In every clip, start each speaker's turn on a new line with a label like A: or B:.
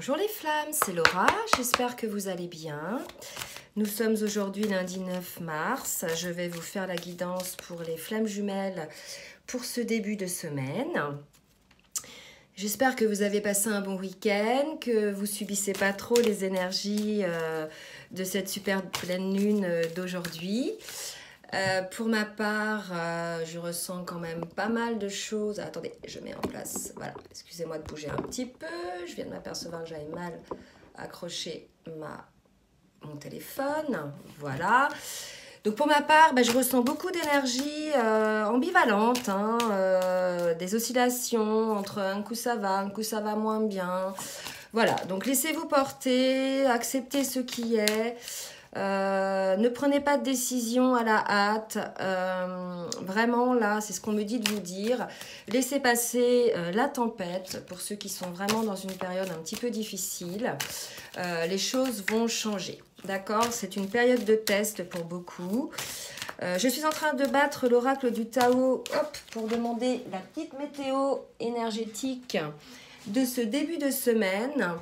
A: Bonjour les flammes, c'est Laura, j'espère que vous allez bien. Nous sommes aujourd'hui lundi 9 mars, je vais vous faire la guidance pour les flammes jumelles pour ce début de semaine. J'espère que vous avez passé un bon week-end, que vous subissez pas trop les énergies de cette superbe pleine lune d'aujourd'hui. Pour ma part, je ressens quand même pas mal de choses. Attendez, je mets en place. Voilà, excusez-moi de bouger un petit peu. Je viens de m'apercevoir que j'avais mal accroché mon téléphone. Voilà. Donc pour ma part, je ressens beaucoup d'énergie ambivalente, des oscillations entre un coup ça va moins bien. Voilà, donc laissez-vous porter, acceptez ce qui est. Ne prenez pas de décision à la hâte, vraiment là c'est ce qu'on me dit de vous dire, laissez passer la tempête pour ceux qui sont vraiment dans une période un petit peu difficile, les choses vont changer, d'accord, c'est une période de test pour beaucoup. Je suis en train de battre l'oracle du Tao pour demander la petite météo énergétique de ce début de semaine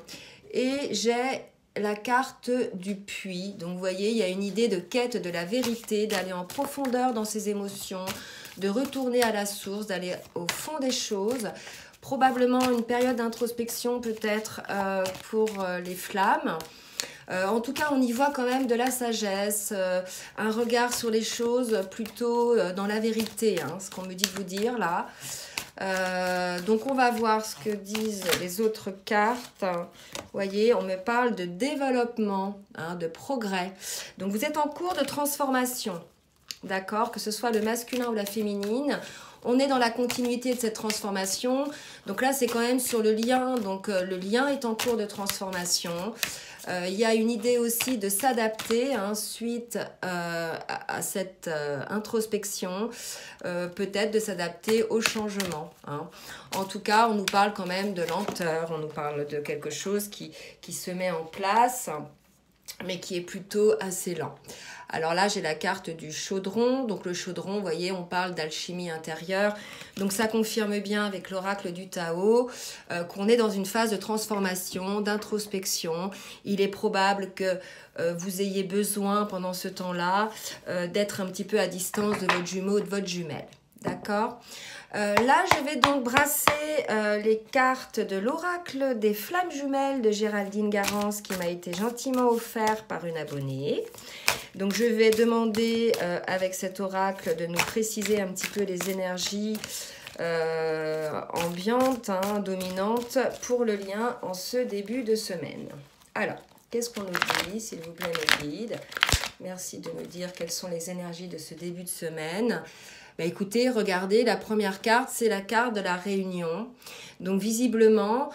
A: et j'ai la carte du puits. Donc vous voyez, il y a une idée de quête de la vérité, d'aller en profondeur dans ses émotions, de retourner à la source, d'aller au fond des choses. Probablement une période d'introspection peut-être pour les flammes. En tout cas, on y voit quand même de la sagesse, un regard sur les choses plutôt dans la vérité, ce qu'on me dit de vous dire là. Donc on va voir ce que disent les autres cartes. Vous voyez, on me parle de développement, de progrès. Donc vous êtes en cours de transformation, d'accord, que ce soit le masculin ou la féminine. On est dans la continuité de cette transformation. Donc là, c'est quand même sur le lien. Donc le lien est en cours de transformation. Il y a une idée aussi de s'adapter suite à cette introspection, peut-être de s'adapter au changement. En tout cas, on nous parle quand même de lenteur, on nous parle de quelque chose qui se met en place, mais qui est plutôt assez lent. Alors là, j'ai la carte du chaudron. Donc le chaudron, vous voyez, on parle d'alchimie intérieure. Donc ça confirme bien avec l'oracle du Tao qu'on est dans une phase de transformation, d'introspection. Il est probable que vous ayez besoin pendant ce temps-là d'être un petit peu à distance de votre jumeau ou de votre jumelle. D'accord ? Là, je vais donc brasser les cartes de l'oracle des flammes jumelles de Géraldine Garance qui m'a été gentiment offert par une abonnée. Donc, je vais demander avec cet oracle de nous préciser un petit peu les énergies ambiantes, dominantes pour le lien en ce début de semaine. Alors, qu'est-ce qu'on nous dit, s'il vous plaît, mes guides? Merci de me dire quelles sont les énergies de ce début de semaine. Écoutez, regardez, la première carte, c'est la carte de la réunion. Donc, visiblement,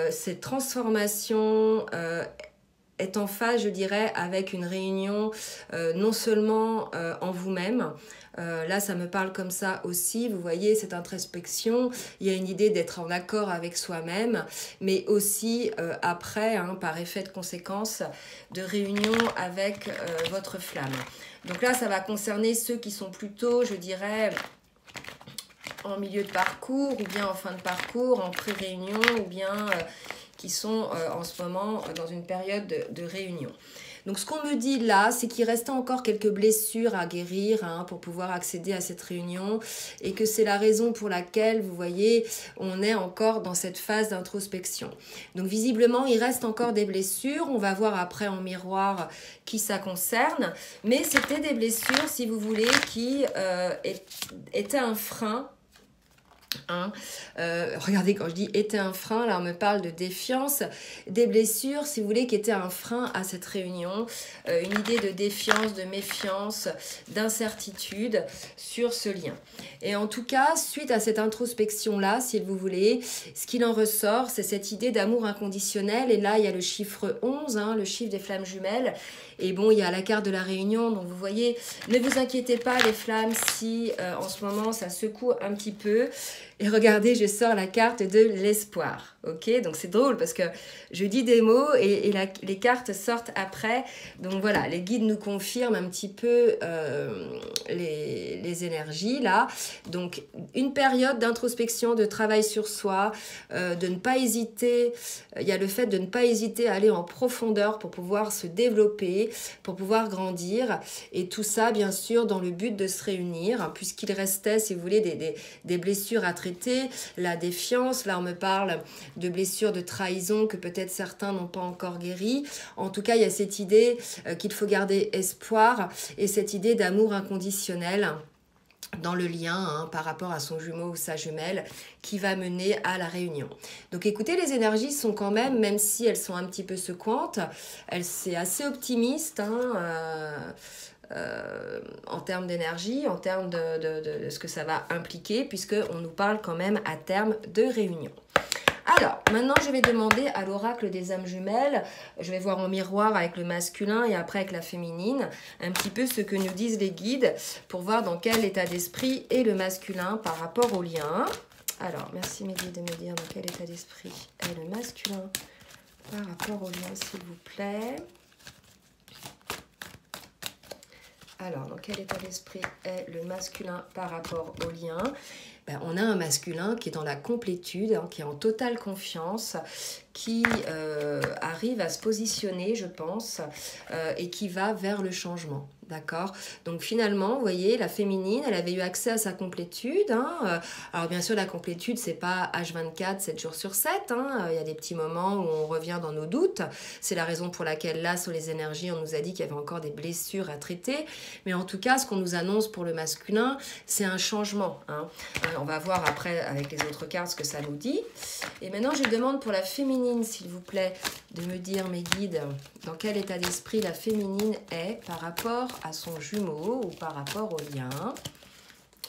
A: cette transformation est en phase, je dirais, avec une réunion non seulement en vous-même. Là, ça me parle comme ça aussi. Vous voyez, cette introspection, il y a une idée d'être en accord avec soi-même, mais aussi après, par effet de conséquence, de réunion avec votre flamme. Donc là, ça va concerner ceux qui sont plutôt, je dirais, en milieu de parcours ou bien en fin de parcours, en pré-réunion ou bien qui sont en ce moment dans une période de réunion. Donc ce qu'on me dit là, c'est qu'il reste encore quelques blessures à guérir pour pouvoir accéder à cette réunion et que c'est la raison pour laquelle, vous voyez, on est encore dans cette phase d'introspection. Donc visiblement, il reste encore des blessures. On va voir après en miroir qui ça concerne. Mais c'était des blessures, si vous voulez, qui étaient un frein. Regardez, quand je dis était un frein, là on me parle de défiance, des blessures, si vous voulez, qui étaient un frein à cette réunion, une idée de défiance, de méfiance, d'incertitude sur ce lien. Et en tout cas, suite à cette introspection-là, si vous voulez, ce qu'il en ressort, c'est cette idée d'amour inconditionnel. Et là, il y a le chiffre 11, le chiffre des flammes jumelles. Et bon, il y a la carte de la réunion, donc vous voyez, ne vous inquiétez pas les flammes si en ce moment ça secoue un petit peu. Et regardez, je sors la carte de l'espoir. Ok, donc c'est drôle parce que je dis des mots et les cartes sortent après. Donc voilà, les guides nous confirment un petit peu les énergies là. Donc une période d'introspection, de travail sur soi, de ne pas hésiter. Il y a le fait de ne pas hésiter à aller en profondeur pour pouvoir se développer, pour pouvoir grandir. Et tout ça, bien sûr, dans le but de se réunir, puisqu'il restait, si vous voulez, des blessures à traiter, la défiance. Là, on me parle de blessures de trahison que peut-être certains n'ont pas encore guéri. En tout cas, il y a cette idée qu'il faut garder espoir et cette idée d'amour inconditionnel dans le lien par rapport à son jumeau ou sa jumelle qui va mener à la réunion. Donc écoutez, les énergies sont quand même si elles sont un petit peu secouantes, c'est assez optimiste en termes d'énergie, en termes de ce que ça va impliquer, puisqu'on nous parle quand même à terme de réunion. Alors, maintenant, je vais demander à l'oracle des âmes jumelles, je vais voir en miroir avec le masculin et après avec la féminine, un petit peu ce que nous disent les guides pour voir dans quel état d'esprit est le masculin par rapport au lien. Alors, merci mes guides de me dire dans quel état d'esprit est le masculin par rapport au lien, s'il vous plaît. Alors, dans quel état d'esprit est le masculin par rapport au lien? On a un masculin qui est dans la complétude, qui est en totale confiance, qui arrive à se positionner, je pense, et qui va vers le changement. D'accord? Donc finalement, vous voyez, la féminine, elle avait eu accès à sa complétude. Alors bien sûr, la complétude, c'est pas H24, 7 jours sur 7. Il y a des petits moments où on revient dans nos doutes. C'est la raison pour laquelle là, sur les énergies, on nous a dit qu'il y avait encore des blessures à traiter. Mais en tout cas, ce qu'on nous annonce pour le masculin, c'est un changement. On va voir après avec les autres cartes ce que ça nous dit. Et maintenant, je demande pour la féminine, s'il vous plaît, de me dire, mes guides, dans quel état d'esprit la féminine est par rapport à son jumeau ou par rapport au lien.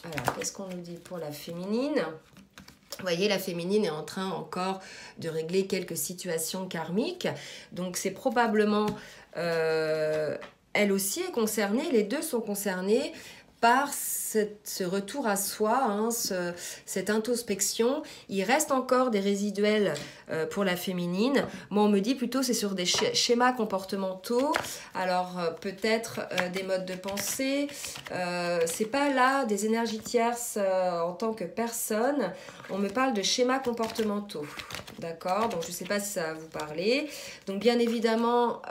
A: Alors, qu'est-ce qu'on nous dit pour la féminine? Vous voyez, la féminine est en train encore de régler quelques situations karmiques. Donc, c'est probablement... elle aussi est concernée, les deux sont concernés par ce retour à soi, cette introspection. Il reste encore des résiduels pour la féminine. Moi, on me dit plutôt c'est sur des schémas comportementaux. Alors, peut-être des modes de pensée. C'est pas là des énergies tierces en tant que personne. On me parle de schémas comportementaux. D'accord? Donc, je ne sais pas si ça va vous parler. Donc, bien évidemment...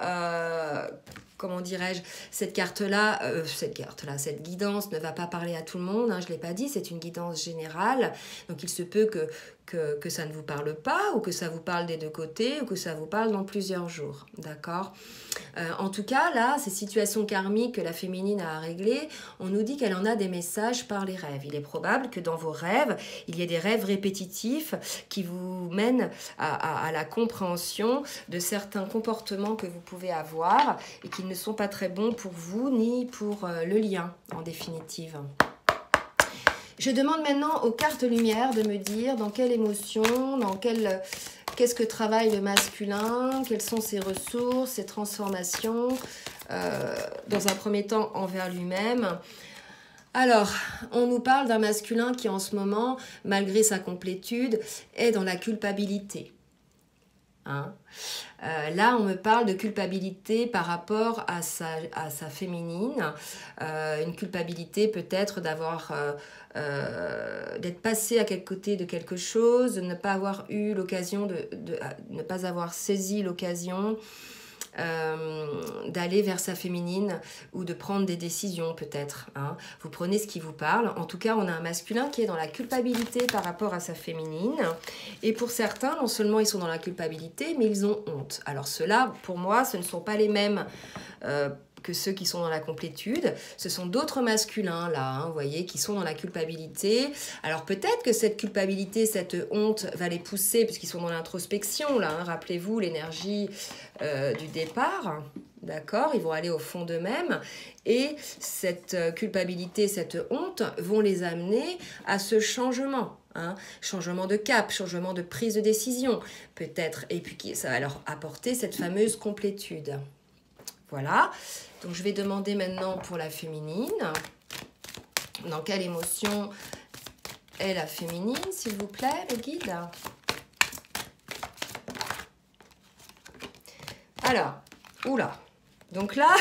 A: comment dirais-je, cette cette guidance ne va pas parler à tout le monde, je ne l'ai pas dit, c'est une guidance générale, donc il se peut que ça ne vous parle pas, ou que ça vous parle des deux côtés, ou que ça vous parle dans plusieurs jours, d'accord? En tout cas, là, ces situations karmiques que la féminine a à régler, on nous dit qu'elle en a des messages par les rêves. Il est probable que dans vos rêves, il y ait des rêves répétitifs qui vous mènent à la compréhension de certains comportements que vous pouvez avoir et qui ne sont pas très bons pour vous ni pour le lien, en définitive. Je demande maintenant aux cartes lumière de me dire dans quelle émotion, qu'est-ce que travaille le masculin, quelles sont ses ressources, ses transformations, dans un premier temps envers lui-même. Alors, on nous parle d'un masculin qui en ce moment, malgré sa complétude, est dans la culpabilité. Là, on me parle de culpabilité par rapport à sa féminine, une culpabilité peut-être d'être passé à quel côté de quelque chose, de ne pas avoir eu l'occasion, de ne pas avoir saisi l'occasion d'aller vers sa féminine ou de prendre des décisions peut-être. Vous prenez ce qui vous parle. En tout cas, on a un masculin qui est dans la culpabilité par rapport à sa féminine. Et pour certains, non seulement ils sont dans la culpabilité, mais ils ont honte. Alors ceux-là, pour moi, ce ne sont pas les mêmes que ceux qui sont dans la complétude. Ce sont d'autres masculins, là, vous voyez, qui sont dans la culpabilité. Alors peut-être que cette culpabilité, cette honte va les pousser, puisqu'ils sont dans l'introspection, là. Rappelez-vous l'énergie du départ. D'accord? Ils vont aller au fond d'eux-mêmes. Et cette culpabilité, cette honte vont les amener à ce changement. Changement de cap, changement de prise de décision, peut-être. Et puis ça va leur apporter cette fameuse complétude. Voilà, donc je vais demander maintenant pour la féminine, dans quelle émotion et la féminine, s'il vous plaît, le guide. Alors, oula. Donc là,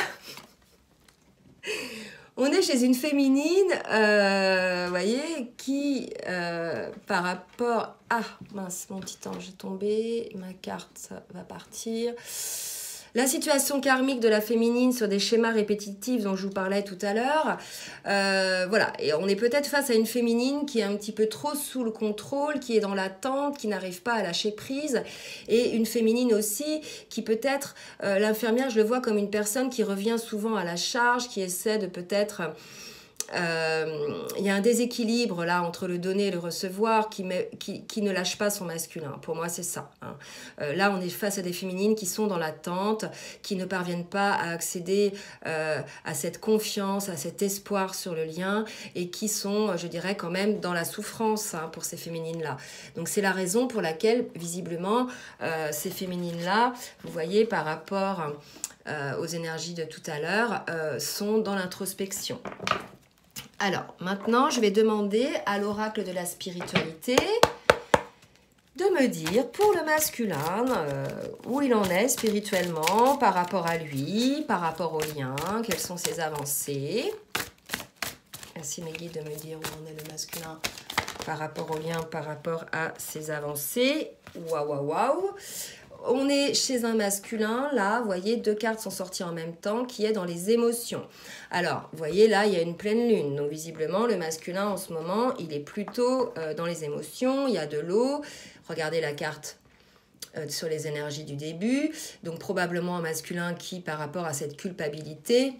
A: on est chez une féminine, vous voyez, qui, par rapport... Ah, mince, mon petit ange est tombé, ma carte va partir. La situation karmique de la féminine sur des schémas répétitifs dont je vous parlais tout à l'heure, voilà, et on est peut-être face à une féminine qui est un petit peu trop sous le contrôle, qui est dans l'attente, qui n'arrive pas à lâcher prise, et une féminine aussi qui peut-être, l'infirmière, je le vois comme une personne qui revient souvent à la charge, qui essaie de peut-être... il y a un déséquilibre là entre le donner et le recevoir qui ne lâche pas son masculin. Pour moi, c'est ça. Hein. Là, on est face à des féminines qui sont dans l'attente, qui ne parviennent pas à accéder à cette confiance, à cet espoir sur le lien et qui sont, je dirais, quand même dans la souffrance hein, pour ces féminines-là. Donc, c'est la raison pour laquelle, visiblement, ces féminines-là, vous voyez, par rapport aux énergies de tout à l'heure, sont dans l'introspection. Alors, maintenant, je vais demander à l'oracle de la spiritualité de me dire, pour le masculin, où il en est spirituellement, par rapport à lui, par rapport au lien, quelles sont ses avancées. Merci mes guides de me dire où en est le masculin par rapport au lien, par rapport à ses avancées. Waouh, waouh, waouh. On est chez un masculin, là, vous voyez, 2 cartes sont sorties en même temps, qui est dans les émotions. Alors, vous voyez, là, il y a une pleine lune. Donc, visiblement, le masculin, en ce moment, il est plutôt dans les émotions. Il y a de l'eau. Regardez la carte sur les énergies du début. Donc, probablement un masculin qui, par rapport à cette culpabilité,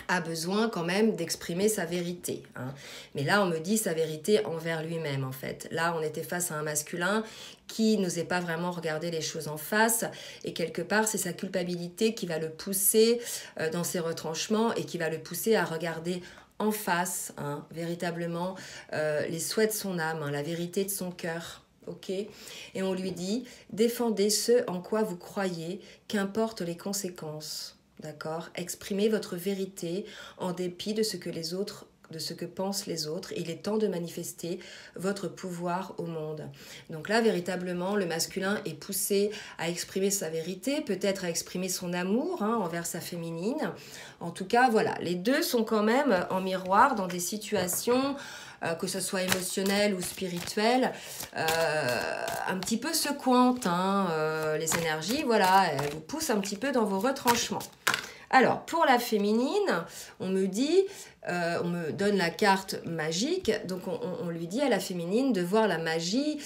A: a besoin quand même d'exprimer sa vérité. Hein. Mais là, on me dit sa vérité envers lui-même, en fait. Là, on était face à un masculin qui n'osait pas vraiment regarder les choses en face. Et quelque part, c'est sa culpabilité qui va le pousser dans ses retranchements et qui va le pousser à regarder en face, hein, véritablement, les souhaits de son âme, hein, la vérité de son cœur. Ok, et on lui dit, défendez ce en quoi vous croyez, qu'importent les conséquences. D'accord? Exprimez votre vérité en dépit de ce que pensent les autres. Il est temps de manifester votre pouvoir au monde. Donc là, véritablement, le masculin est poussé à exprimer sa vérité, peut-être à exprimer son amour hein, envers sa féminine. En tout cas, voilà, les deux sont quand même en miroir dans des situations... que ce soit émotionnel ou spirituel, un petit peu secouante, hein, les énergies, voilà, elles vous poussent un petit peu dans vos retranchements. Alors, pour la féminine, on me dit, on me donne la carte magique, donc on lui dit à la féminine de voir la magie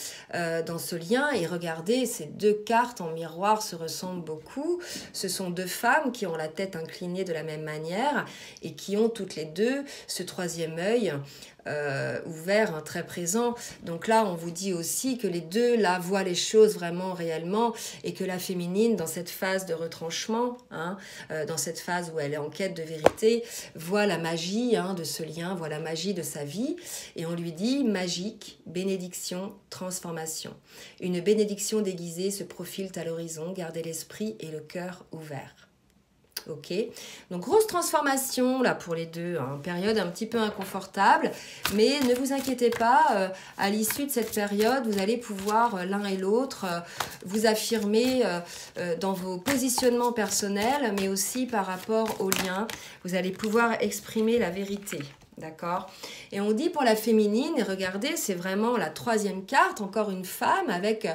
A: dans ce lien et regardez, ces 2 cartes en miroir se ressemblent beaucoup. Ce sont 2 femmes qui ont la tête inclinée de la même manière et qui ont toutes les 2 ce 3e œil ouvert, hein, très présent. Donc là, on vous dit aussi que les 2 là voient les choses vraiment réellement et que la féminine, dans cette phase de retranchement, hein, dans cette phase où elle est en quête de vérité, voit la magie hein, de ce lien, voit la magie de sa vie et on lui dit magique, bénédiction, transformation. Une bénédiction déguisée se profile à l'horizon, gardez l'esprit et le cœur ouverts. Ok, donc grosse transformation là pour les 2, hein, période un petit peu inconfortable, mais ne vous inquiétez pas, à l'issue de cette période, vous allez pouvoir l'un et l'autre vous affirmer dans vos positionnements personnels, mais aussi par rapport aux liens, vous allez pouvoir exprimer la vérité. D'accord? Et on dit pour la féminine, et regardez, c'est vraiment la 3e carte, encore une femme avec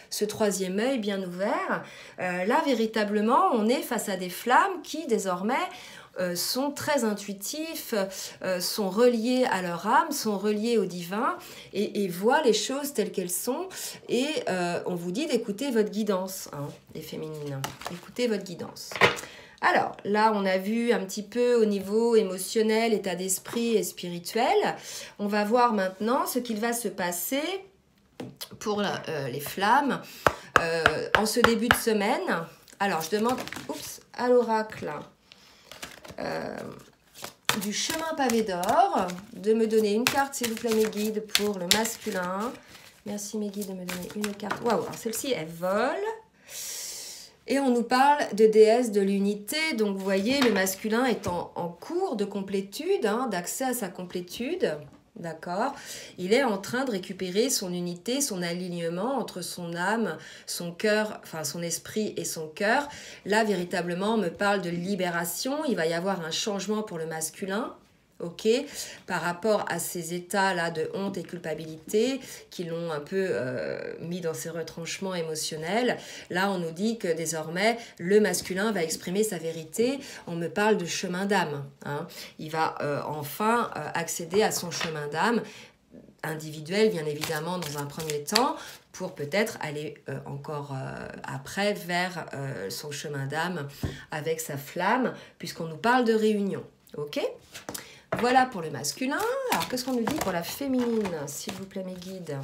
A: ce 3e œil bien ouvert. Là, véritablement, on est face à des flammes qui, désormais, sont très intuitifs, sont reliés à leur âme, sont reliés au divin et voient les choses telles qu'elles sont. Et on vous dit d'écouter votre guidance, hein, les féminines. Écoutez votre guidance. Alors, là, on a vu un petit peu au niveau émotionnel, état d'esprit et spirituel. On va voir maintenant ce qu'il va se passer pour les flammes en ce début de semaine. Alors, je demande à l'oracle du chemin pavé d'or de me donner une carte, s'il vous plaît, mes guides, pour le masculin. Merci, mes guides, de me donner une carte. Waouh, celle-ci, elle vole. Et on nous parle de déesse de l'unité, donc vous voyez, le masculin est en cours de complétude, hein, d'accès à sa complétude. d'accord? Il est en train de récupérer son unité, son alignement entre son âme, son cœur, enfin son esprit et son cœur. Là, véritablement, on me parle de libération. Il va y avoir un changement pour le masculin. Ok, par rapport à ces états-là de honte et culpabilité qui l'ont un peu mis dans ses retranchements émotionnels, là on nous dit que désormais le masculin va exprimer sa vérité. On me parle de chemin d'âme, hein. Il va enfin accéder à son chemin d'âme individuel, bien évidemment, dans un premier temps, pour peut-être aller encore après vers son chemin d'âme avec sa flamme, puisqu'on nous parle de réunion. Ok ? Voilà pour le masculin. Alors, qu'est-ce qu'on nous dit pour la féminine, s'il vous plaît, mes guides?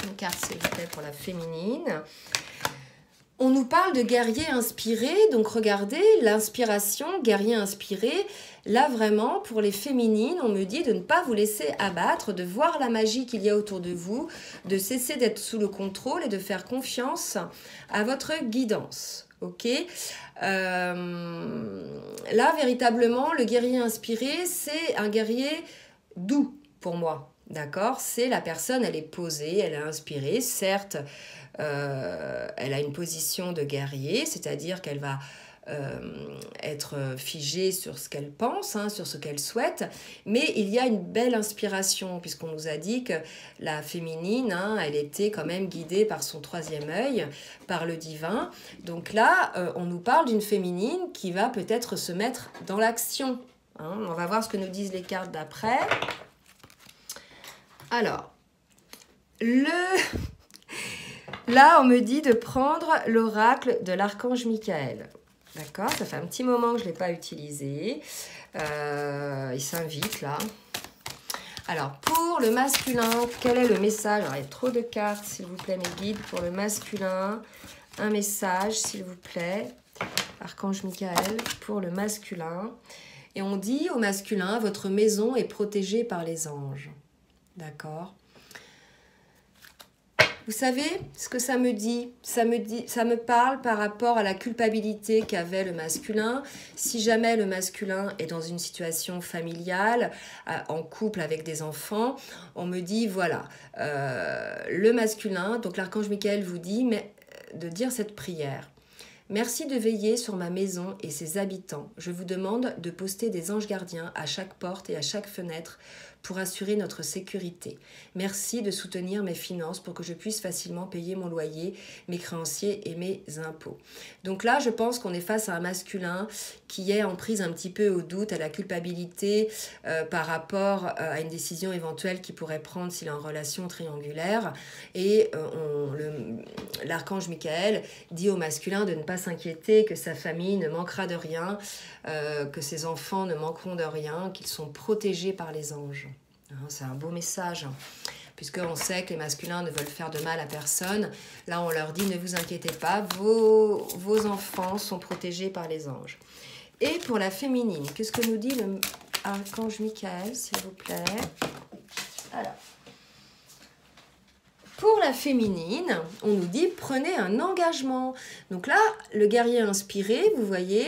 A: Une carte, s'il vous plaît, pour la féminine. On nous parle de guerrier inspiré. Donc, regardez, l'inspiration, guerrier inspiré. Là, vraiment, pour les féminines, on me dit de ne pas vous laisser abattre, de voir la magie qu'il y a autour de vous, de cesser d'être sous le contrôle et de faire confiance à votre guidance. Ok, là, véritablement, le guerrier inspiré, c'est un guerrier doux pour moi. D'accord? C'est la personne, elle est posée, elle est inspirée. Certes, elle a une position de guerrier, c'est-à-dire qu'elle va être figée sur ce qu'elle pense, hein, sur ce qu'elle souhaite, mais il y a une belle inspiration, puisqu'on nous a dit que la féminine, hein, elle était quand même guidée par son troisième œil, par le divin. Donc là, on nous parle d'une féminine qui va peut-être se mettre dans l'action. Hein. On va voir ce que nous disent les cartes d'après. Alors, là, on me dit de prendre l'oracle de l'archange Michael. D'accord, ça fait un petit moment que je ne l'ai pas utilisé. Il s'invite là. Alors, pour le masculin, quel est le message? Alors, il y a trop de cartes, s'il vous plaît, mes guides. Pour le masculin, un message, s'il vous plaît. Archange Michael, pour le masculin. Et on dit au masculin, votre maison est protégée par les anges. D'accord? Vous savez ce que ça me dit? Ça me parle par rapport à la culpabilité qu'avait le masculin. Si jamais le masculin est dans une situation familiale, en couple avec des enfants, on me dit, voilà, le masculin, donc l'archange Michael vous dit de dire cette prière. Merci de veiller sur ma maison et ses habitants. Je vous demande de poster des anges gardiens à chaque porte et à chaque fenêtre pour assurer notre sécurité. Merci de soutenir mes finances pour que je puisse facilement payer mon loyer, mes créanciers et mes impôts. Donc là, je pense qu'on est face à un masculin qui est en prise un petit peu au doute, à la culpabilité par rapport à une décision éventuelle qu'il pourrait prendre s'il est en relation triangulaire. Et l'archange Michael dit au masculin de ne pas s'inquiéter, que sa famille ne manquera de rien, que ses enfants ne manqueront de rien, qu'ils sont protégés par les anges. C'est un beau message, puisqu'on sait que les masculins ne veulent faire de mal à personne. Là, on leur dit, ne vous inquiétez pas, vos enfants sont protégés par les anges. Et pour la féminine, qu'est-ce que nous dit le archange Michael, s'il vous plaît? Alors, pour la féminine, on nous dit prenez un engagement. Donc là, le guerrier inspiré, vous voyez,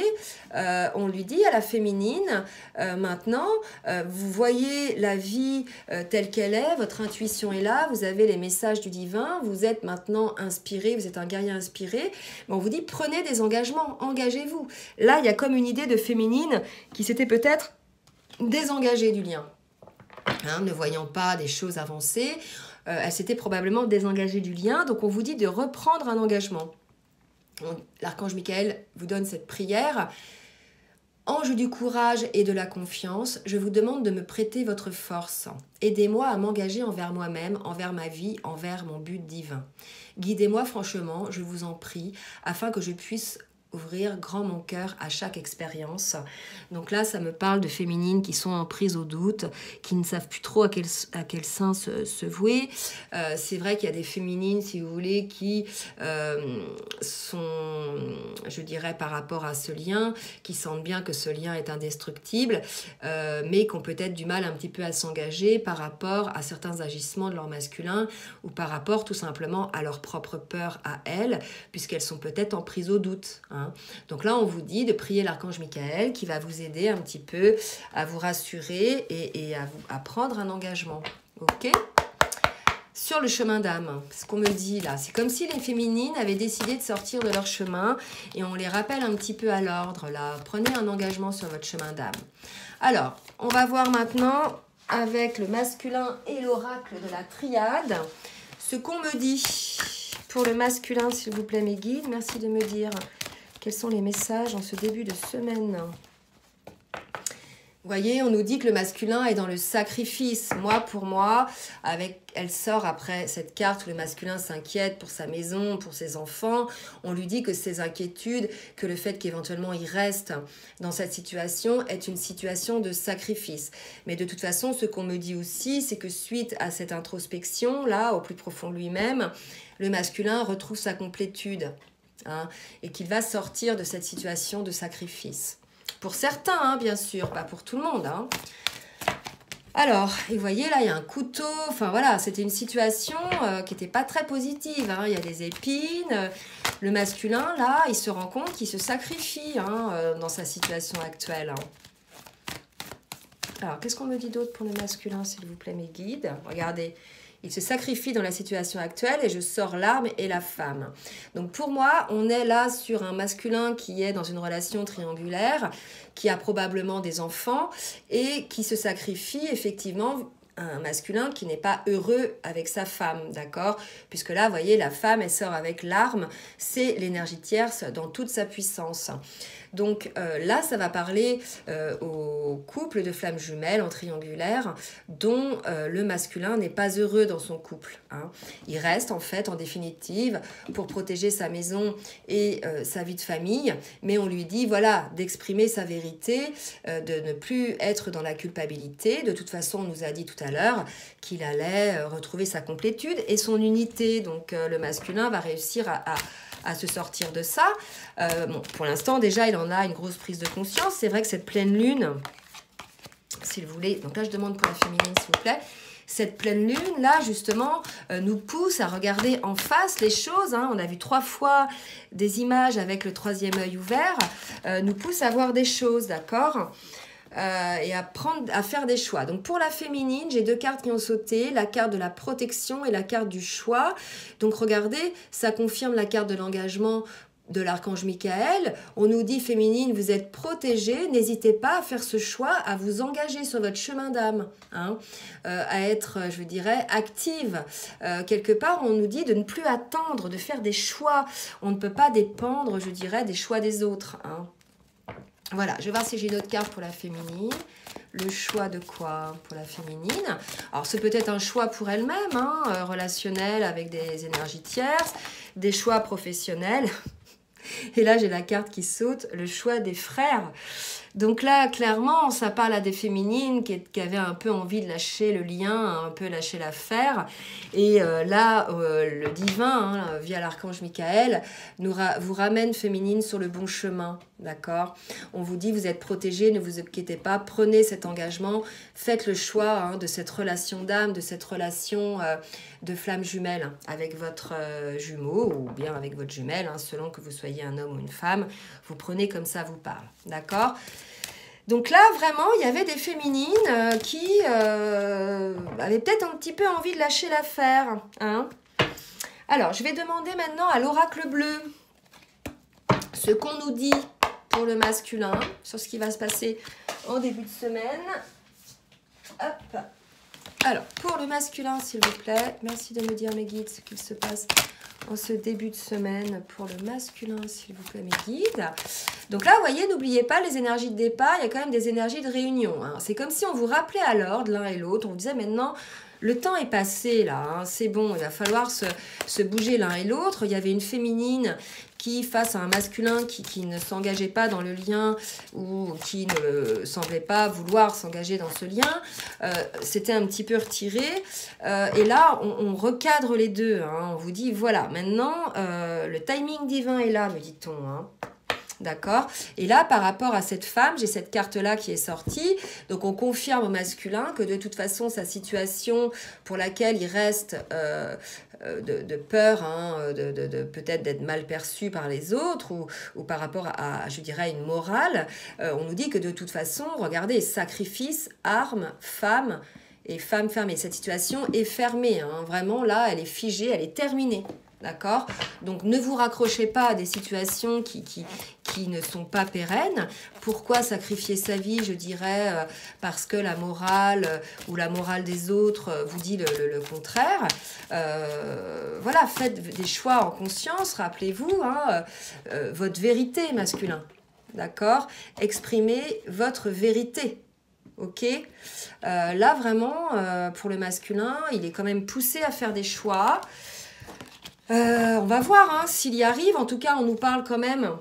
A: on lui dit à la féminine, maintenant, vous voyez la vie telle qu'elle est, votre intuition est là, vous avez les messages du divin, vous êtes maintenant inspiré, vous êtes un guerrier inspiré. Mais on vous dit prenez des engagements, engagez-vous. Là, il y a comme une idée de féminine qui s'était peut-être désengagée du lien. Hein, ne voyant pas des choses avancées, elle s'était probablement désengagée du lien, donc on vous dit de reprendre un engagement. L'archange Michael vous donne cette prière. Ange du courage et de la confiance, je vous demande de me prêter votre force. Aidez-moi à m'engager envers moi-même, envers ma vie, envers mon but divin. Guidez-moi franchement, je vous en prie, afin que je puisse ouvrir grand mon cœur à chaque expérience. Donc là, ça me parle de féminines qui sont en prise au doute, qui ne savent plus trop à quel sein se vouer. C'est vrai qu'il y a des féminines, si vous voulez, qui sont, je dirais, par rapport à ce lien, qui sentent bien que ce lien est indestructible, mais qui ont peut-être du mal un petit peu à s'engager par rapport à certains agissements de leur masculin ou par rapport tout simplement à leur propre peur à elles, puisqu'elles sont peut-être en prise au doute, hein. Hein. Donc là, on vous dit de prier l'archange Michael qui va vous aider un petit peu à vous rassurer et à prendre un engagement. Ok ? Sur le chemin d'âme, ce qu'on me dit là, c'est comme si les féminines avaient décidé de sortir de leur chemin et on les rappelle un petit peu à l'ordre là. Prenez un engagement sur votre chemin d'âme. Alors, on va voir maintenant avec le masculin et l'oracle de la triade ce qu'on me dit. Pour le masculin, s'il vous plaît, mes guides, merci de me dire quels sont les messages en ce début de semaine. Vous voyez, on nous dit que le masculin est dans le sacrifice. Moi, pour moi, elle sort après cette carte où le masculin s'inquiète pour sa maison, pour ses enfants. On lui dit que ses inquiétudes, que le fait qu'éventuellement il reste dans cette situation est une situation de sacrifice. Mais de toute façon, ce qu'on me dit aussi, c'est que suite à cette introspection-là, au plus profond de lui-même, le masculin retrouve sa complétude hein, et qu'il va sortir de cette situation de sacrifice. Pour certains, hein, bien sûr, pas pour tout le monde. Hein. Alors, et vous voyez, là, il y a un couteau. Enfin, voilà, c'était une situation qui n'était pas très positive. Hein. Il y a des épines. Le masculin, là, il se rend compte qu'il se sacrifie hein, dans sa situation actuelle. Hein. Alors, qu'est-ce qu'on me dit d'autre pour le masculin, s'il vous plaît, mes guides? Regardez. Il se sacrifie dans la situation actuelle et je sors l'arme et la femme. Donc pour moi, on est là sur un masculin qui est dans une relation triangulaire, qui a probablement des enfants et qui se sacrifie effectivement un masculin qui n'est pas heureux avec sa femme, d'accord? Puisque là, vous voyez, la femme, elle sort avec l'arme, c'est l'énergie tierce dans toute sa puissance. Donc là, ça va parler au couple de flammes jumelles en triangulaire dont le masculin n'est pas heureux dans son couple. Hein. Il reste en fait, en définitive, pour protéger sa maison et sa vie de famille, mais on lui dit, voilà, d'exprimer sa vérité, de ne plus être dans la culpabilité. De toute façon, on nous a dit tout à l'heure qu'il allait retrouver sa complétude et son unité. Donc le masculin va réussir à se sortir de ça. Bon, pour l'instant, déjà, il en a une grosse prise de conscience. C'est vrai que cette pleine lune, s'il vous plaît, donc là, je demande pour la féminine, s'il vous plaît, cette pleine lune, là, justement, nous pousse à regarder en face les choses. Hein. On a vu 3 fois des images avec le 3e œil ouvert. Nous pousse à voir des choses, d'accord et à faire des choix. Donc pour la féminine, j'ai 2 cartes qui ont sauté, la carte de la protection et la carte du choix. Donc regardez, ça confirme la carte de l'engagement de l'archange Michael. On nous dit, féminine, vous êtes protégée, n'hésitez pas à faire ce choix, à vous engager sur votre chemin d'âme, hein, à être, je dirais, active. Quelque part, on nous dit de ne plus attendre, de faire des choix. On ne peut pas dépendre, je dirais, des choix des autres, hein. Voilà, je vais voir si j'ai une autre carte pour la féminine. Le choix de quoi pour la féminine? Alors, c'est peut-être un choix pour elle-même, hein, relationnel avec des énergies tierces, des choix professionnels. Et là, j'ai la carte qui saute, le choix des frères. Donc là, clairement, ça parle à des féminines qui avaient un peu envie de lâcher le lien, un peu lâcher l'affaire. Et là, le divin, hein, via l'archange Michael, vous ramène féminine sur le bon chemin, d'accord? On vous dit, vous êtes protégés, ne vous inquiétez pas, prenez cet engagement, faites le choix hein, de cette relation d'âme, de cette relation de flamme jumelle avec votre jumeau ou bien avec votre jumelle, hein, selon que vous soyez un homme ou une femme. Vous prenez comme ça vous parle, d'accord? Donc là, vraiment, il y avait des féminines qui avaient peut-être un petit peu envie de lâcher l'affaire. Hein. Alors, je vais demander maintenant à l'oracle bleu ce qu'on nous dit pour le masculin, sur ce qui va se passer en début de semaine. Hop. Alors, pour le masculin, s'il vous plaît, merci de me dire, mes guides, ce qu'il se passe en ce début de semaine pour le masculin, s'il vous plaît, mes guides. Donc là, vous voyez, n'oubliez pas les énergies de départ, il y a quand même des énergies de réunion. Hein. C'est comme si on vous rappelait à l'ordre l'un et l'autre. On vous disait maintenant, le temps est passé là, hein, c'est bon, il va falloir se bouger l'un et l'autre. Il y avait une féminine qui, face à un masculin qui ne s'engageait pas dans le lien ou qui ne semblait pas vouloir s'engager dans ce lien, c'était un petit peu retiré. Et là, on recadre les deux. Hein, on vous dit, voilà, maintenant, le timing divin est là, me dit-on. Hein. D'accord? Et là, par rapport à cette femme, j'ai cette carte-là qui est sortie. Donc, on confirme au masculin que de toute façon, sa situation pour laquelle il reste de peur, hein, peut-être d'être mal perçu par les autres ou par rapport à, je dirais, une morale, on nous dit que de toute façon, regardez, sacrifice, armes, femme et femme fermée. Cette situation est fermée. Hein, vraiment, là, elle est figée, elle est terminée. D'accord? Donc, ne vous raccrochez pas à des situations qui ne sont pas pérennes. Pourquoi sacrifier sa vie? Je dirais parce que la morale ou la morale des autres vous dit le contraire. Voilà, faites des choix en conscience, rappelez-vous, hein, votre vérité masculin. D'accord? Exprimez votre vérité. Ok, là vraiment, pour le masculin, il est quand même poussé à faire des choix. On va voir hein, s'il y arrive. En tout cas, on nous parle quand même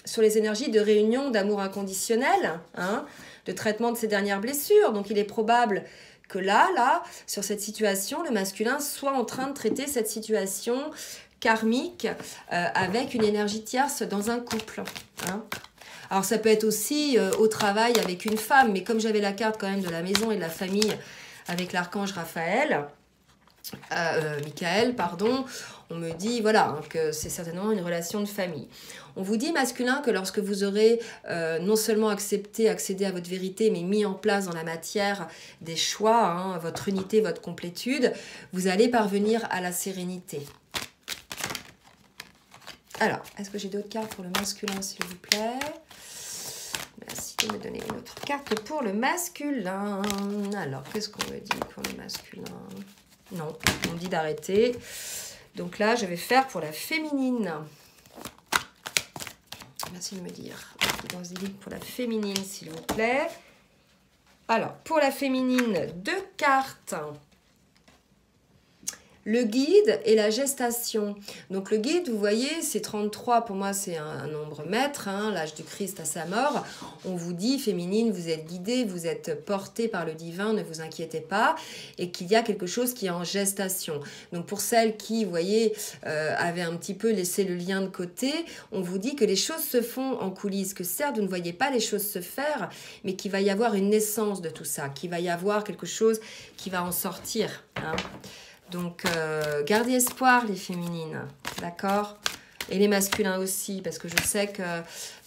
A: sur les énergies de réunion, d'amour inconditionnel, hein, de traitement de ses dernières blessures. Donc, il est probable que là, sur cette situation, le masculin soit en train de traiter cette situation karmique avec une énergie tierce dans un couple. Hein. Alors, ça peut être aussi au travail avec une femme, mais comme j'avais la carte quand même de la maison et de la famille avec l'archange Raphaël, Michael, pardon, on me dit voilà hein, que c'est certainement une relation de famille. On vous dit masculin que lorsque vous aurez non seulement accédé à votre vérité, mais mis en place dans la matière des choix, hein, votre unité, votre complétude, vous allez parvenir à la sérénité. Alors, est-ce que j'ai d'autres cartes pour le masculin, s'il vous plaît? Merci de me donner une autre carte pour le masculin. Alors, qu'est-ce qu'on me dit pour le masculin? Non, on me dit d'arrêter. Donc là, je vais faire pour la féminine. Merci de me dire. Pour la féminine, s'il vous plaît. Alors, pour la féminine, 2 cartes. Le guide et la gestation. Donc le guide, vous voyez, c'est 33. Pour moi, c'est un nombre maître, hein, l'âge du Christ à sa mort. On vous dit, féminine, vous êtes guidée, vous êtes portée par le divin, ne vous inquiétez pas. Et qu'il y a quelque chose qui est en gestation. Donc pour celles qui, vous voyez, avaient un petit peu laissé le lien de côté, on vous dit que les choses se font en coulisses. Que certes, vous ne voyez pas les choses se faire, mais qu'il va y avoir une naissance de tout ça. Qu'il va y avoir quelque chose qui va en sortir, hein. Donc, gardez espoir, les féminines, d'accord? Et les masculins aussi, parce que je sais que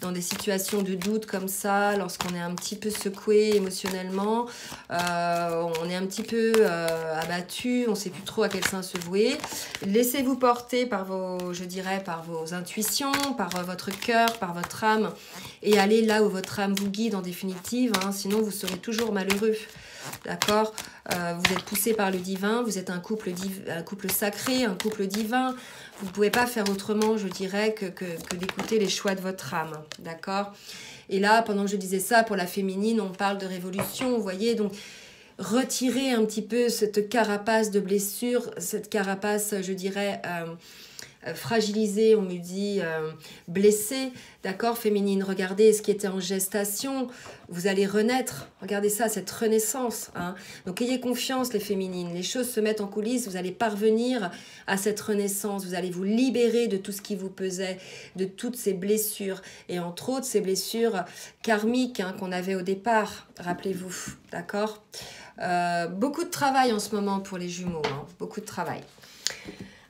A: dans des situations de doute comme ça, lorsqu'on est un petit peu secoué émotionnellement, on est un petit peu abattu, on ne sait plus trop à quel sein se vouer. Laissez-vous porter par vos, je dirais, par vos intuitions, par votre cœur, par votre âme, et allez là où votre âme vous guide en définitive, hein, sinon vous serez toujours malheureux. D'accord? Vous êtes poussé par le divin, vous êtes un couple sacré, un couple divin. Vous ne pouvez pas faire autrement, je dirais, que d'écouter les choix de votre âme. D'accord? Et là, pendant que je disais ça, pour la féminine, on parle de révolution, vous voyez, donc retirez un petit peu cette carapace de blessure, cette carapace, je dirais, fragilisée, on me dit blessée, d'accord, féminine, regardez ce qui était en gestation, vous allez renaître, regardez ça, cette renaissance, hein. Donc ayez confiance les féminines, les choses se mettent en coulisses, vous allez parvenir à cette renaissance, vous allez vous libérer de tout ce qui vous pesait, de toutes ces blessures, et entre autres ces blessures karmiques hein, qu'on avait au départ, rappelez-vous, d'accord. Beaucoup de travail en ce moment pour les jumeaux, hein, beaucoup de travail.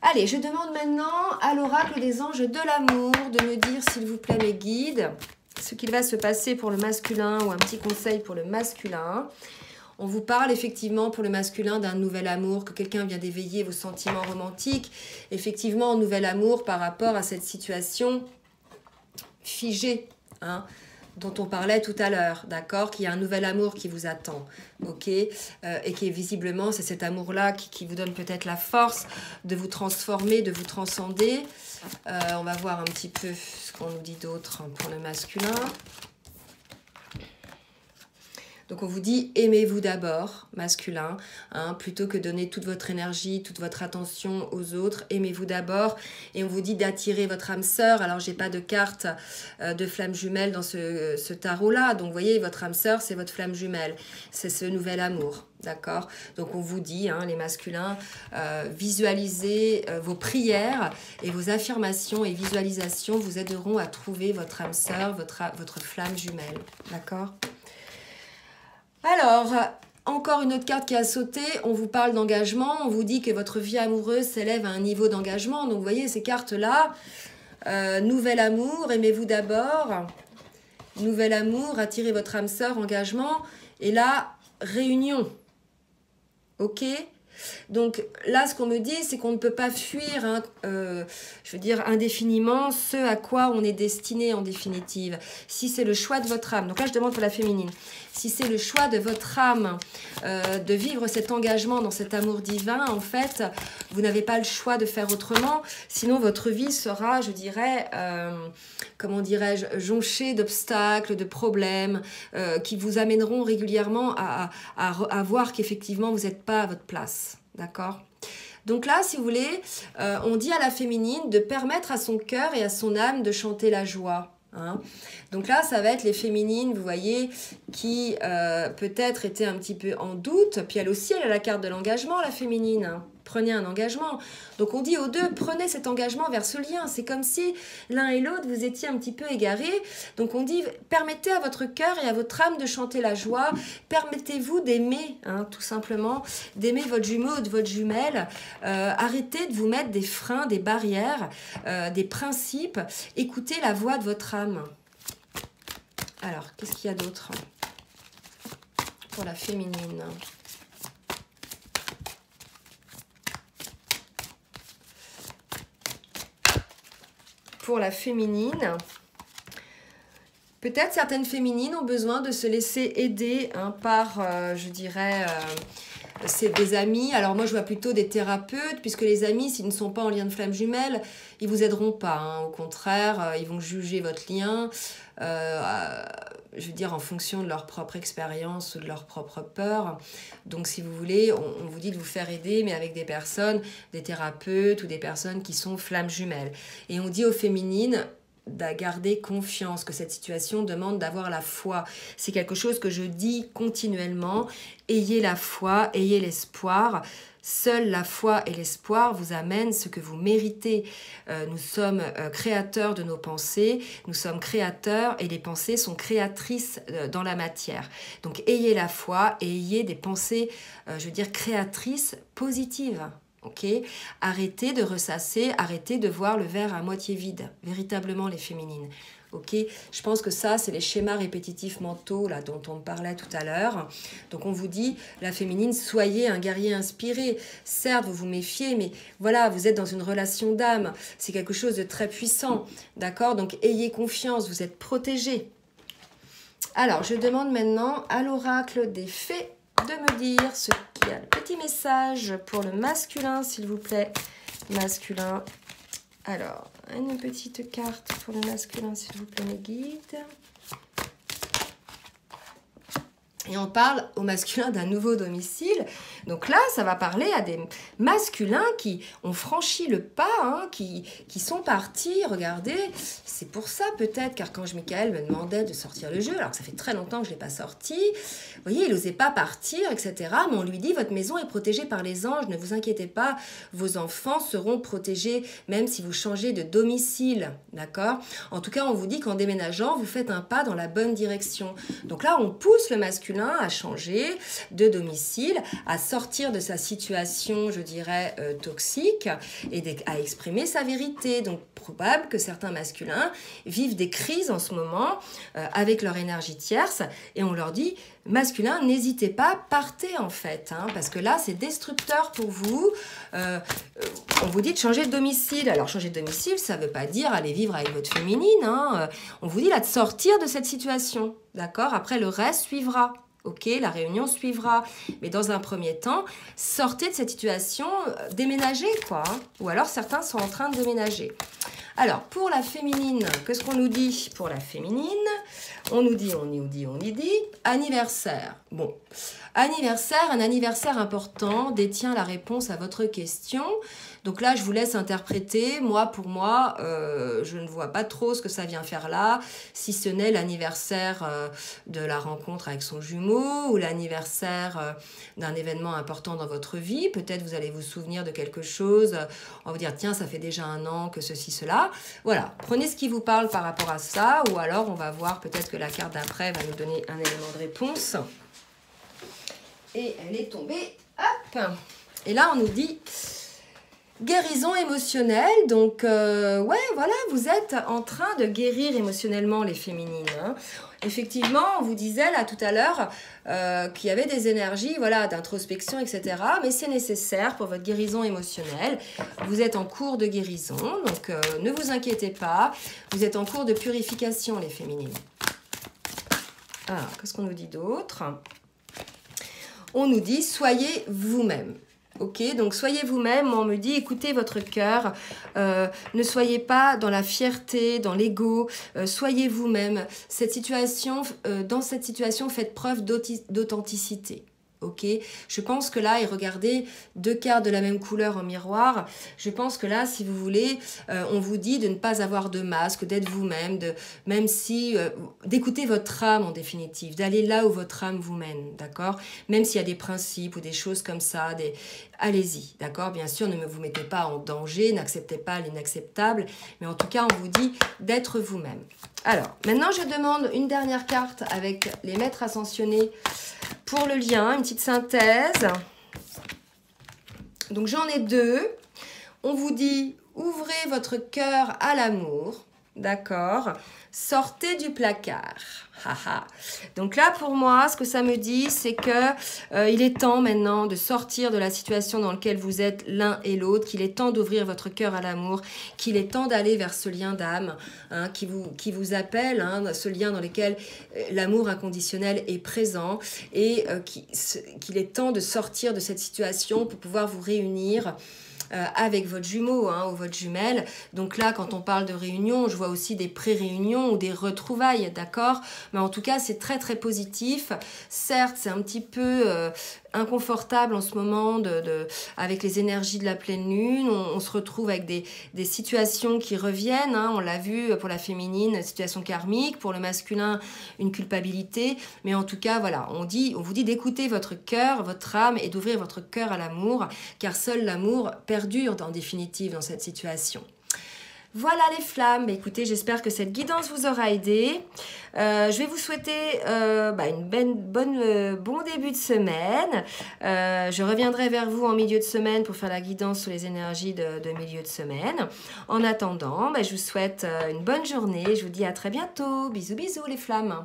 A: Allez, je demande maintenant à l'oracle des anges de l'amour de me dire, s'il vous plaît, mes guides, ce qu'il va se passer pour le masculin ou un petit conseil pour le masculin. On vous parle effectivement pour le masculin d'un nouvel amour, que quelqu'un vient d'éveiller vos sentiments romantiques. Effectivement, un nouvel amour par rapport à cette situation figée, hein, dont on parlait tout à l'heure, d'accord, qu'il y a un nouvel amour qui vous attend, ok, et qui est visiblement, c'est cet amour-là qui vous donne peut-être la force de vous transformer, de vous transcender. On va voir un petit peu ce qu'on nous dit d'autre pour le masculin. Donc on vous dit aimez-vous d'abord, masculin, hein, plutôt que donner toute votre énergie, toute votre attention aux autres, aimez-vous d'abord. Et on vous dit d'attirer votre âme sœur. Alors j'ai pas de carte de flamme jumelle dans ce tarot-là. Donc vous voyez, votre âme sœur, c'est votre flamme jumelle. C'est ce nouvel amour, d'accord? Donc on vous dit, hein, les masculins, visualisez vos prières et vos affirmations et visualisations vous aideront à trouver votre âme sœur, votre flamme jumelle, d'accord? Alors, encore une autre carte qui a sauté, on vous parle d'engagement, on vous dit que votre vie amoureuse s'élève à un niveau d'engagement. Donc, vous voyez, ces cartes-là, nouvel amour, aimez-vous d'abord, nouvel amour, attirez votre âme sœur, engagement, et là, réunion, ok? Donc là, ce qu'on me dit, c'est qu'on ne peut pas fuir, hein, je veux dire, indéfiniment ce à quoi on est destiné en définitive. Si c'est le choix de votre âme, donc là je demande pour la féminine, si c'est le choix de votre âme de vivre cet engagement dans cet amour divin, en fait, vous n'avez pas le choix de faire autrement, sinon votre vie sera, je dirais, comment dirais-je, jonchée d'obstacles, de problèmes qui vous amèneront régulièrement à voir qu'effectivement vous n'êtes pas à votre place. D'accord? Donc là, si vous voulez, on dit à la féminine de permettre à son cœur et à son âme de chanter la joie. Hein. Donc là, ça va être les féminines, vous voyez, qui peut-être étaient un petit peu en doute. Puis elle aussi, elle a la carte de l'engagement, la féminine. Hein. Prenez un engagement. Donc on dit aux deux, prenez cet engagement vers ce lien. C'est comme si l'un et l'autre, vous étiez un petit peu égarés. Donc on dit, permettez à votre cœur et à votre âme de chanter la joie. Permettez-vous d'aimer, hein, tout simplement, d'aimer votre jumeau ou de votre jumelle. Arrêtez de vous mettre des freins, des barrières, des principes. Écoutez la voix de votre âme. Alors, qu'est-ce qu'il y a d'autre pour la féminine ? Pour la féminine, peut-être certaines féminines ont besoin de se laisser aider, hein, par, je dirais, c'est des amis. Alors moi, je vois plutôt des thérapeutes, puisque les amis, s'ils ne sont pas en lien de flamme jumelle, ils vous aideront pas. Hein. Au contraire, ils vont juger votre lien, je veux dire, en fonction de leur propre expérience ou de leur propre peur. Donc, si vous voulez, on vous dit de vous faire aider, mais avec des personnes, des thérapeutes ou des personnes qui sont flammes jumelles. Et on dit aux féminines de garder confiance, que cette situation demande d'avoir la foi. C'est quelque chose que je dis continuellement. Ayez la foi, ayez l'espoir. Seule la foi et l'espoir vous amènent ce que vous méritez. Nous sommes créateurs de nos pensées, nous sommes créateurs et les pensées sont créatrices dans la matière. Donc ayez la foi et ayez des pensées, je veux dire, créatrices positives. Okay. Arrêtez de ressasser, arrêtez de voir le verre à moitié vide, véritablement les féminines. Okay. Je pense que ça, c'est les schémas répétitifs mentaux là, dont on parlait tout à l'heure. Donc on vous dit, la féminine, soyez un guerrier inspiré. Certes, vous vous méfiez, mais voilà, vous êtes dans une relation d'âme. C'est quelque chose de très puissant. D'accord? Donc ayez confiance, vous êtes protégés. Alors, je demande maintenant à l'oracle des fées de me dire ce qu'il y a. Le petit message pour le masculin, s'il vous plaît. Masculin. Alors, une petite carte pour le masculin, s'il vous plaît, mes guides. Et on parle au masculin d'un nouveau domicile. Donc là, ça va parler à des masculins qui ont franchi le pas, hein, qui sont partis. Regardez, c'est pour ça peut-être, car quand Michael me demandait de sortir le jeu, alors que ça fait très longtemps que je ne l'ai pas sorti, vous voyez, il n'osait pas partir, etc. Mais on lui dit, votre maison est protégée par les anges, ne vous inquiétez pas, vos enfants seront protégés, même si vous changez de domicile, d'accord? En tout cas, on vous dit qu'en déménageant, vous faites un pas dans la bonne direction. Donc là, on pousse le masculin à changer de domicile, à sortir de sa situation, je dirais, toxique et à exprimer sa vérité. Donc, probable que certains masculins vivent des crises en ce moment avec leur énergie tierce et on leur dit, masculin, n'hésitez pas, partez en fait, hein, parce que là, c'est destructeur pour vous. On vous dit de changer de domicile. Alors, changer de domicile, ça ne veut pas dire aller vivre avec votre féminine. Hein. On vous dit là de sortir de cette situation, d'accord? Après, le reste suivra. Ok, la réunion suivra. Mais dans un premier temps, sortez de cette situation, déménagez quoi. Hein. Ou alors certains sont en train de déménager. Alors, pour la féminine, qu'est-ce qu'on nous dit pour la féminine? On nous dit, anniversaire. Bon, anniversaire, un anniversaire important détient la réponse à votre question. Donc là, je vous laisse interpréter. Moi, pour moi, je ne vois pas trop ce que ça vient faire là, si ce n'est l'anniversaire de la rencontre avec son jumeau ou l'anniversaire d'un événement important dans votre vie. Peut-être vous allez vous souvenir de quelque chose. On va vous dire, tiens, ça fait déjà 1 an que ceci, cela. Voilà, prenez ce qui vous parle par rapport à ça. Ou alors, on va voir peut-être que la carte d'après va nous donner un élément de réponse. Et elle est tombée. Hop! Et là, on nous dit... guérison émotionnelle, donc ouais, voilà, vous êtes en train de guérir émotionnellement les féminines. Hein. Effectivement, on vous disait là tout à l'heure qu'il y avait des énergies, voilà, d'introspection, etc. Mais c'est nécessaire pour votre guérison émotionnelle. Vous êtes en cours de guérison, donc ne vous inquiétez pas. Vous êtes en cours de purification, les féminines. Alors, qu'est-ce qu'on nous dit d'autre? On nous dit, soyez vous-même. Ok, donc soyez vous-même. On me dit, écoutez votre cœur, ne soyez pas dans la fierté, dans l'ego, soyez vous-même. Dans cette situation, faites preuve d'authenticité. Ok, je pense que là, et regardez 2 cartes de la même couleur en miroir, je pense que là, si vous voulez, on vous dit de ne pas avoir de masque, d'être vous-même, d'écouter votre âme en définitive, d'aller là où votre âme vous mène, d'accord? Même s'il y a des principes ou des choses comme ça, allez-y, d'accord? Bien sûr, ne vous mettez pas en danger, n'acceptez pas l'inacceptable, mais en tout cas, on vous dit d'être vous-même. Alors, maintenant, je demande une dernière carte avec les maîtres ascensionnés pour le lien, une petite synthèse. Donc, j'en ai 2. On vous dit, ouvrez votre cœur à l'amour, d'accord? Sortez du placard. Donc là, pour moi, ce que ça me dit, c'est que il est temps maintenant de sortir de la situation dans laquelle vous êtes l'un et l'autre, qu'il est temps d'ouvrir votre cœur à l'amour, qu'il est temps d'aller vers ce lien d'âme hein, qui vous appelle, hein, ce lien dans lequel l'amour inconditionnel est présent et qu'il est temps de sortir de cette situation pour pouvoir vous réunir avec votre jumeau hein, ou votre jumelle. Donc là, quand on parle de réunion, je vois aussi des pré-réunions ou des retrouvailles, d'accord? Mais en tout cas, c'est très très positif. Certes, c'est un petit peu inconfortable en ce moment avec les énergies de la pleine lune. On se retrouve avec des situations qui reviennent. Hein, on l'a vu pour la féminine, situation karmique. Pour le masculin, une culpabilité. Mais en tout cas, voilà, on vous dit d'écouter votre cœur, votre âme et d'ouvrir votre cœur à l'amour, car seul l'amour perdure en définitive dans cette situation. Voilà les flammes, écoutez, j'espère que cette guidance vous aura aidé. Je vais vous souhaiter bon début de semaine. Je reviendrai vers vous en milieu de semaine pour faire la guidance sur les énergies de milieu de semaine. En attendant, je vous souhaite une bonne journée. Je vous dis à très bientôt. Bisous, bisous les flammes.